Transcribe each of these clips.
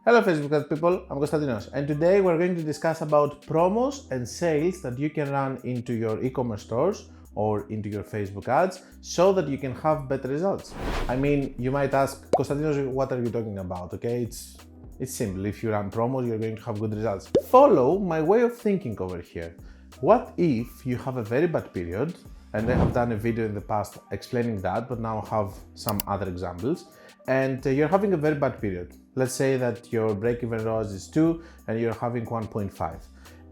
Hello Facebook ads people, I'm Konstantinos, and today we're going to discuss about promos and sales that you can run into your e-commerce stores or into your Facebook ads so that you can have better results. I mean, you might ask, Konstantinos, what are you talking about? Okay, it's simple. If you run promos, you're going to have good results. Follow my way of thinking over here. What if you have a very bad period, and I have done a video in the past explaining that, but now I have some other examples, and you're having a very bad period. Let's say that your break-even ROAS is 2 and you're having 1.5.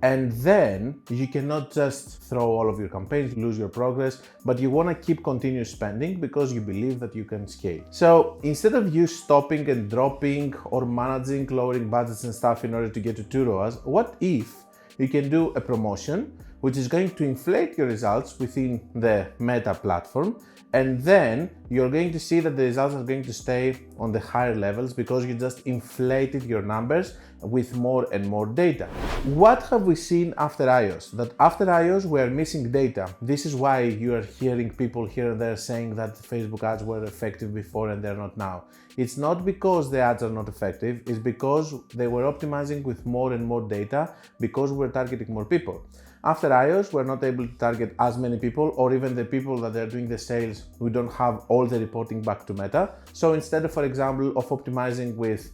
And then you cannot just throw all of your campaigns, lose your progress, but you want to keep continuous spending because you believe that you can scale. So instead of you stopping and dropping or managing, lowering budgets and stuff in order to get to 2 ROAS, what if you can do a promotion which is going to inflate your results within the Meta platform, and then you're going to see that the results are going to stay on the higher levels because you just inflated your numbers with more and more data. What have we seen after iOS? That after iOS we are missing data. This is why you are hearing people here and there saying that Facebook ads were effective before and they're not now. It's not because the ads are not effective, it's because they were optimizing with more and more data because we're targeting more people. After iOS, we're not able to target as many people, or even the people that are doing the sales, we don't have all the reporting back to Meta. So instead of, for example, of optimizing with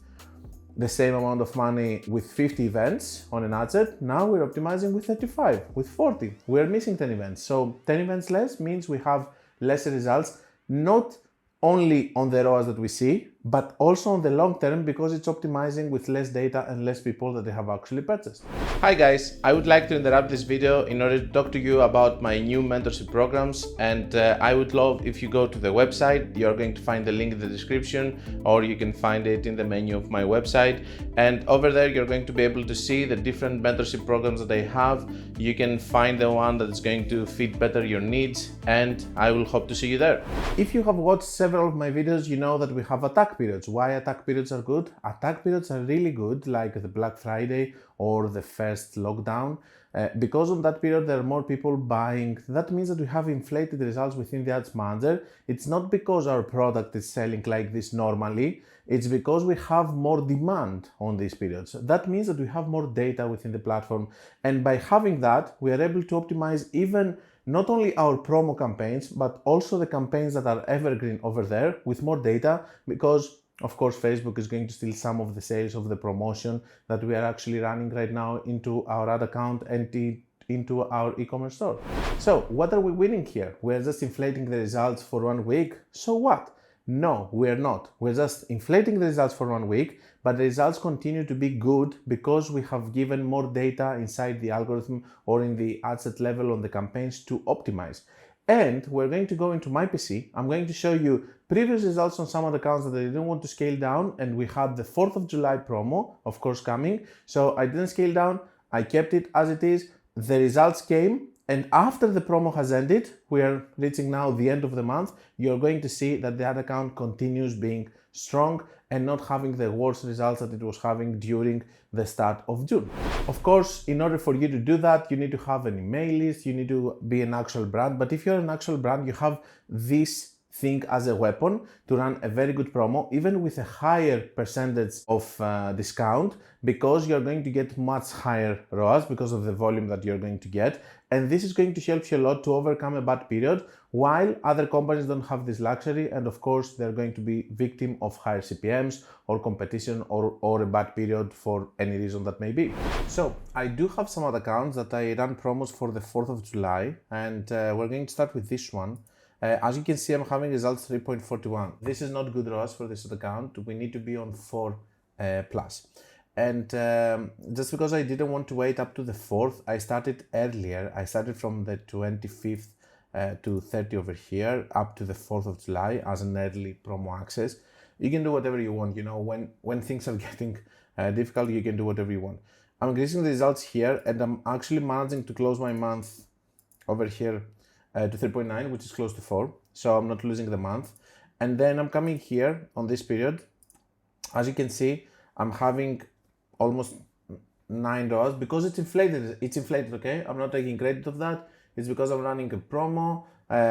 the same amount of money with 50 events on an ad set, now we're optimizing with 35, with 40. We're missing 10 events. So 10 events less means we have lesser results, not only on the ROAS that we see, but also on the long term because it's optimizing with less data and less people that they have actually purchased. Hi guys, I would like to interrupt this video in order to talk to you about my new mentorship programs, and I would love if you go to the website. You're going to find the link in the description, or you can find it in the menu of my website, and over there you're going to be able to see the different mentorship programs that I have. You can find the one that is going to fit better your needs, and I will hope to see you there. If you have watched several of my videos, you know that we have attack periods. Why attack periods are good? Attack periods are really good, like the Black Friday or the first lockdown, because on that period there are more people buying. That means that we have inflated results within the ads manager. It's not because our product is selling like this normally, it's because we have more demand on these periods. That means that we have more data within the platform, and by having that we are able to optimize even not only our promo campaigns, but also the campaigns that are evergreen over there with more data, because of course Facebook is going to steal some of the sales of the promotion that we are actually running right now into our ad account and into our e-commerce store. So what are we winning here? We're just inflating the results for 1 week. So what? No, we're not. We're just inflating the results for 1 week, but the results continue to be good because we have given more data inside the algorithm or in the ad set level on the campaigns to optimize. And we're going to go into my PC. I'm going to show you previous results on some of the accounts that I didn't want to scale down, and we had the 4th of July promo, of course, coming. So I didn't scale down, I kept it as it is. The results came, and after the promo has ended, we are reaching now the end of the month, you're going to see that the ad account continues being strong and not having the worst results that it was having during the start of June. Of course, in order for you to do that, you need to have an email list, you need to be an actual brand, but if you're an actual brand, you have this thing as a weapon to run a very good promo, even with a higher percentage of discount, because you're going to get much higher ROAS because of the volume that you're going to get. And this is going to help you a lot to overcome a bad period, while other companies don't have this luxury, and of course they're going to be victim of higher CPMs or competition or a bad period for any reason that may be. So I do have some other accounts that I run promos for the 4th of July, and we're going to start with this one. As you can see, I'm having results 3.41. This is not good ROAS for this account. We need to be on 4 plus. And just because I didn't want to wait up to the 4th, I started earlier. I started from the 25th to 30 over here up to the 4th of July as an early promo access. You can do whatever you want. You know, when things are getting difficult, you can do whatever you want. I'm increasing the results here, and I'm actually managing to close my month over here to 3.9, which is close to 4, so I'm not losing the month. And then I'm coming here on this period. As you can see, I'm having almost 9 ROAS because it's inflated. It's inflated, okay? I'm not taking credit of that. It's because I'm running a promo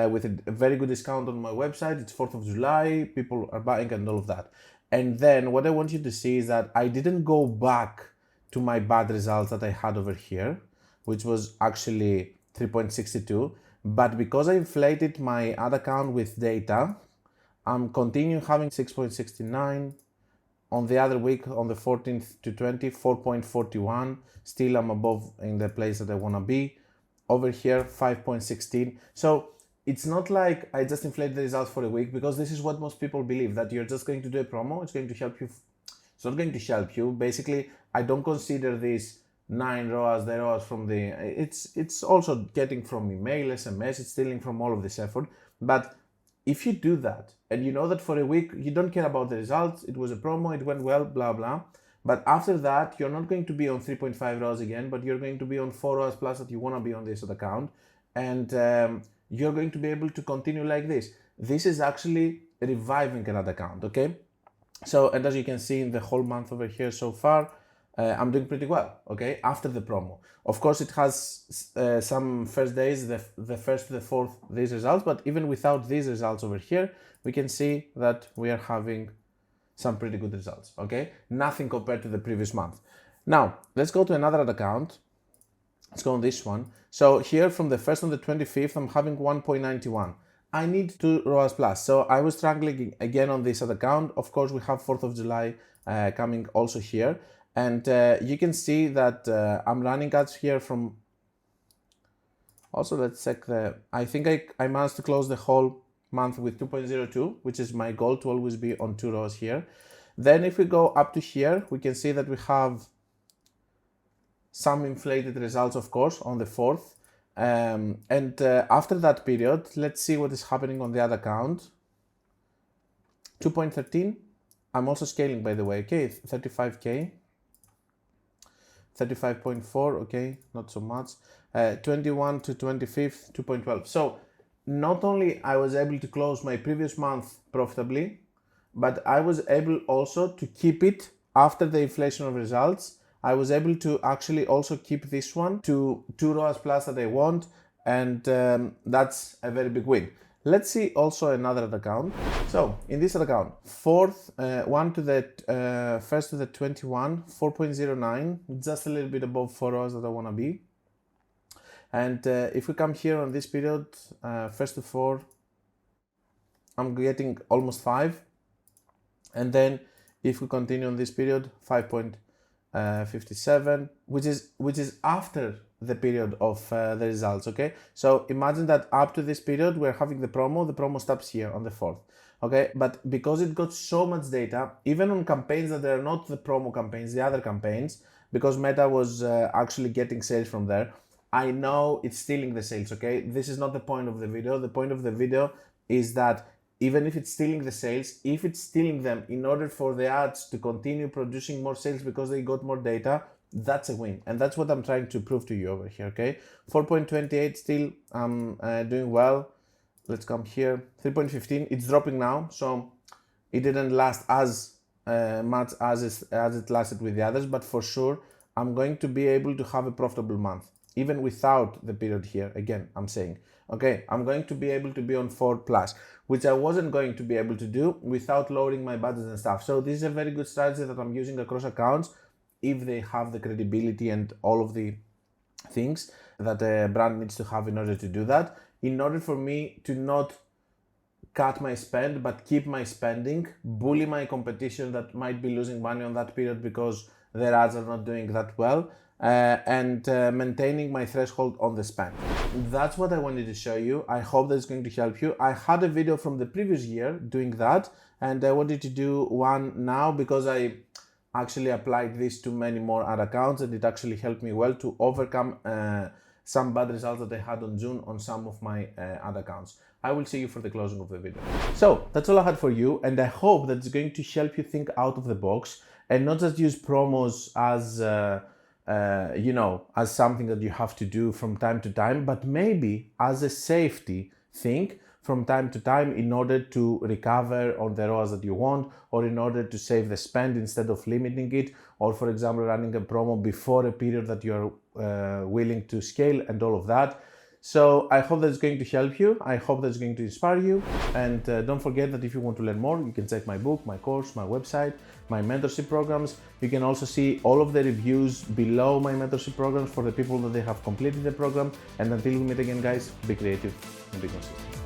with a very good discount on my website. It's 4th of July, people are buying and all of that. And then what I want you to see is that I didn't go back to my bad results that I had over here, which was actually 3.62. But because I inflated my ad account with data, I'm continuing having 6.69. On the other week, on the 14th to 20, 4.41. Still, I'm above in the place that I want to be. Over here, 5.16. So it's not like I just inflate the results for a week, because this is what most people believe, that you're just going to do a promo. It's going to help you. It's not going to help you. Basically, I don't consider this 9 ROAS, the ROAS from the, it's also getting from email, SMS, it's stealing from all of this effort. But if you do that, and you know that for a week, you don't care about the results, it was a promo, it went well, blah, blah. But after that, you're not going to be on 3.5 ROAS again, but you're going to be on 4 ROAS plus that you want to be on this account. And you're going to be able to continue like this. This is actually reviving an ad account, okay? So, and as you can see in the whole month over here so far, I'm doing pretty well, okay, after the promo. Of course, it has some first days, the first to the fourth, these results, but even without these results over here, we can see that we are having some pretty good results, okay? Nothing compared to the previous month. Now, let's go to another ad account. Let's go on this one. So here from the 1st on the 25th, I'm having 1.91. I need 2 ROAS plus. So I was struggling again on this ad account. Of course, we have 4th of July coming also here. And you can see that I'm running ads here from, also let's check the, I think I managed to close the whole month with 2.02, which is my goal, to always be on 2 ROAS here. Then if we go up to here, we can see that we have some inflated results, of course, on the 4th. After that period, let's see what is happening on the ad account. 2.13, I'm also scaling, by the way, okay, 35K. 35.4, okay, not so much. 21 to 25th, 2.12. So not only I was able to close my previous month profitably, but I was able also to keep it after the inflation of results. I was able to actually also keep this one to 2 ROAS plus that I want, and that's a very big win. Let's see also another ad account. So in this ad account, 1 to the 1st to the 21, 4.09, just a little bit above 4 ROAS that I want to be. And if we come here on this period, 1st to 4, I'm getting almost 5. And then if we continue on this period, 5.57, which is after the period of the results, okay? So imagine that up to this period, we're having the promo stops here on the 4th, okay? But because it got so much data, even on campaigns that are not the promo campaigns, the other campaigns, because Meta was actually getting sales from there, I know it's stealing the sales, okay? This is not the point of the video. The point of the video is that even if it's stealing the sales, if it's stealing them in order for the ads to continue producing more sales because they got more data, that's a win. And that's what I'm trying to prove to you over here, okay? 4.28 still, I'm doing well. Let's come here, 3.15, it's dropping now. So it didn't last as much as it lasted with the others, but for sure, I'm going to be able to have a profitable month, even without the period here. Again, I'm saying, okay, I'm going to be able to be on 4 plus, which I wasn't going to be able to do without lowering my budgets and stuff. So this is a very good strategy that I'm using across accounts if they have the credibility and all of the things that a brand needs to have in order to do that. In order for me to not cut my spend, but keep my spending, bully my competition that might be losing money on that period because their ads are not doing that well, and maintaining my threshold on the spend. That's what I wanted to show you. I hope that's going to help you. I had a video from the previous year doing that, and I wanted to do one now because I actually applied this to many more ad accounts, and it actually helped me well to overcome some bad results that I had on June on some of my ad accounts. I will see you for the closing of the video. So that's all I had for you, and I hope that it's going to help you think out of the box and not just use promos as as something that you have to do from time to time, but maybe as a safety thing from time to time in order to recover on the ROAS that you want, or in order to save the spend instead of limiting it, or for example running a promo before a period that you're willing to scale and all of that. So I hope that's going to help you. I hope that's going to inspire you. And don't forget that if you want to learn more, you can check my book, my course, my website, my mentorship programs. You can also see all of the reviews below my mentorship programs for the people that they have completed the program. And until we meet again, guys, be creative and be consistent.